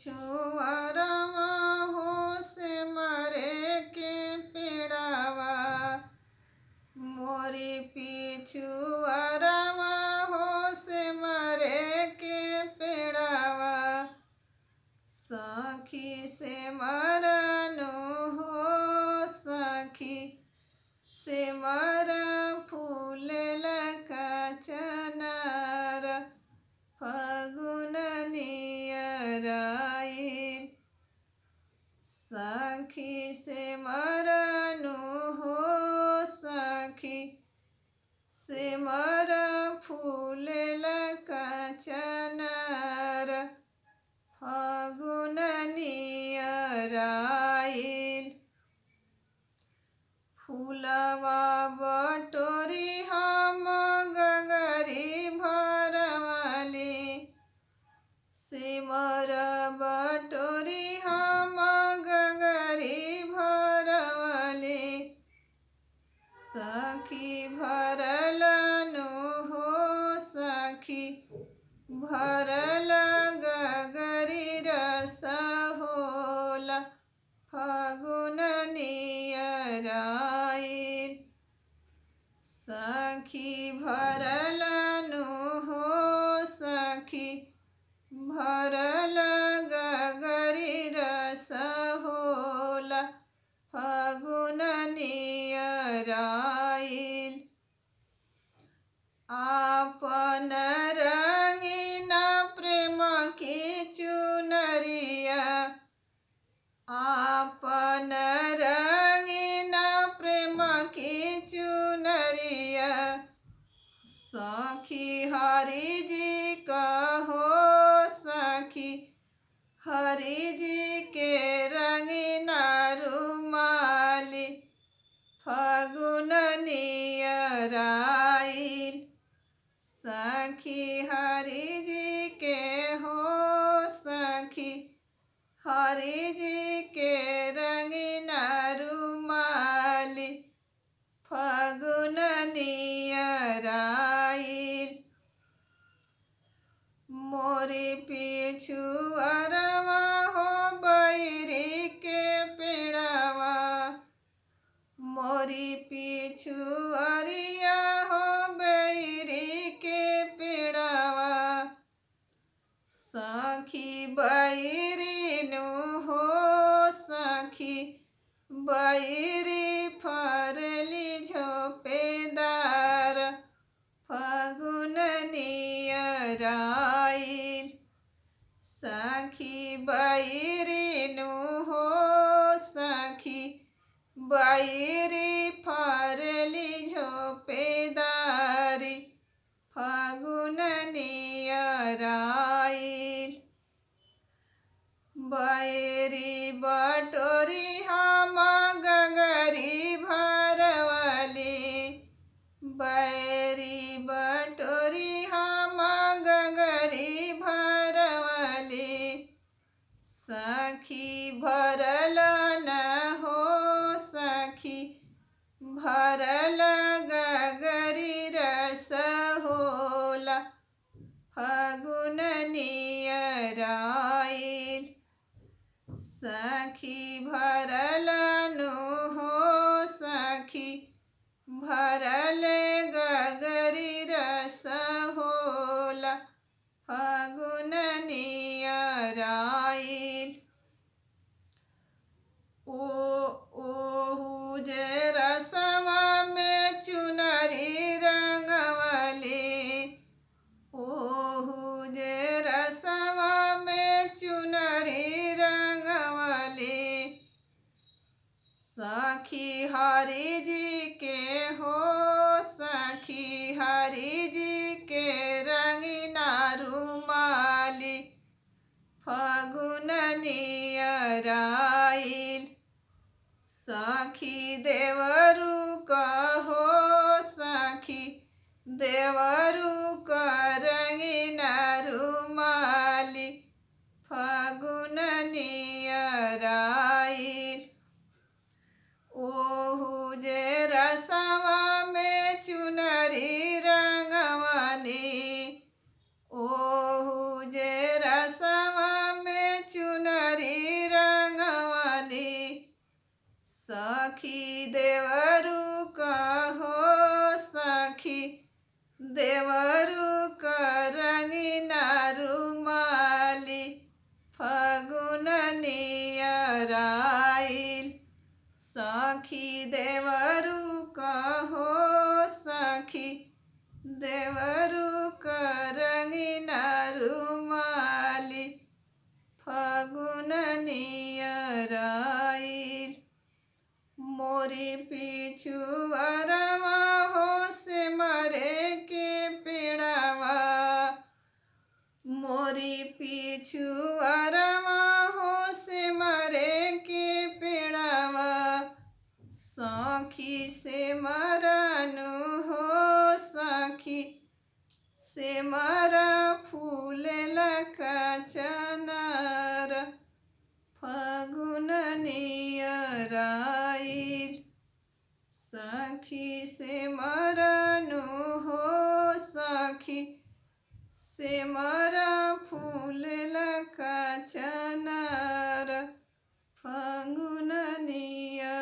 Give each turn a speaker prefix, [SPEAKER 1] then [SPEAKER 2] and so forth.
[SPEAKER 1] पिछुआरवा हो से मरे के पेड़ावा, मोरी पिछुआरवा हो से मरे के पेड़ावा, सखी से मरनु हो सखी से मर फूल लका चनार, फागुन नियराइल, सखी से मरनु हो सखी से मर फूल लका चनार, फागुन नियराइल, फूलवा बटोरी हम गगरी भरवाली, सिमर बटोरी हम गगरी भरवाली, सखी भरलनु हो सखी भरल गगरी रस होला, फागुन नियराइल, सखी भरलनु हो सखी भरल गगरी रस होला, फागुन नियराइल, आपन रंगीन प्रेम की चुनरिया, आपन रंगीन प्रेम की चुनरिया, सखी हरि जी कहो सखी हरि जी के रंगीन रुमाली, फागुन नियराइल, सखी हरि जी के हो सखी हरि जी के रंगीन रुमाली, फागुन नियराइल, मोरी पिछुआरवा हो बैरी के पेड़ावा, मोरी पिछुआरिया हो बैरी के पेड़ावा, सखी बैरी नु हो सखी बैरी फरली झोपेदार, फागुन नियराइल, सखी बैरी नु हो सखी बैरी फरली झोपेदारी, फागुन नियराइल, बैरी बटोरी हम गगरी भरवाली, बैरी बटोरी हम गगरी भरवाली, सखी भरल न हो सखी भरल गगरी रस होला, फागुन नियराइल, सखी भरलनु हो सखी भरल गगरी रस होला, फागुन नियराइल, ओहू जे रसवा में चुनरी रंगवली, ओहू जे रसवा में चुनरी रंगवली, सखी हरि जी के हो सखी हरि जी के रंगीना रुमाली, फागुन नियराइल, सखी देवरू कहो सखी देवरू का रंगीना रुमाली, फागुन नियराइल, ओहू जे रसवा में चुनरी रंगवानी, ओहू जे रसवा में चुन देवरु करंगिना रुमाली फागुन नियराइल सखी देवरु कहो सखी देवरु करंगिना रुमाली फागुन नियराइल मोरी पिछुआरवा हो से मरे के पेड़ावा मोरी पिछुआरवा हो से मरे के पेड़ावा सखी से मरनु हो सखी से मरा फूल लका चनार फागुन नियराइल सखी से मरनु हो सखी से मरा फूल लका चना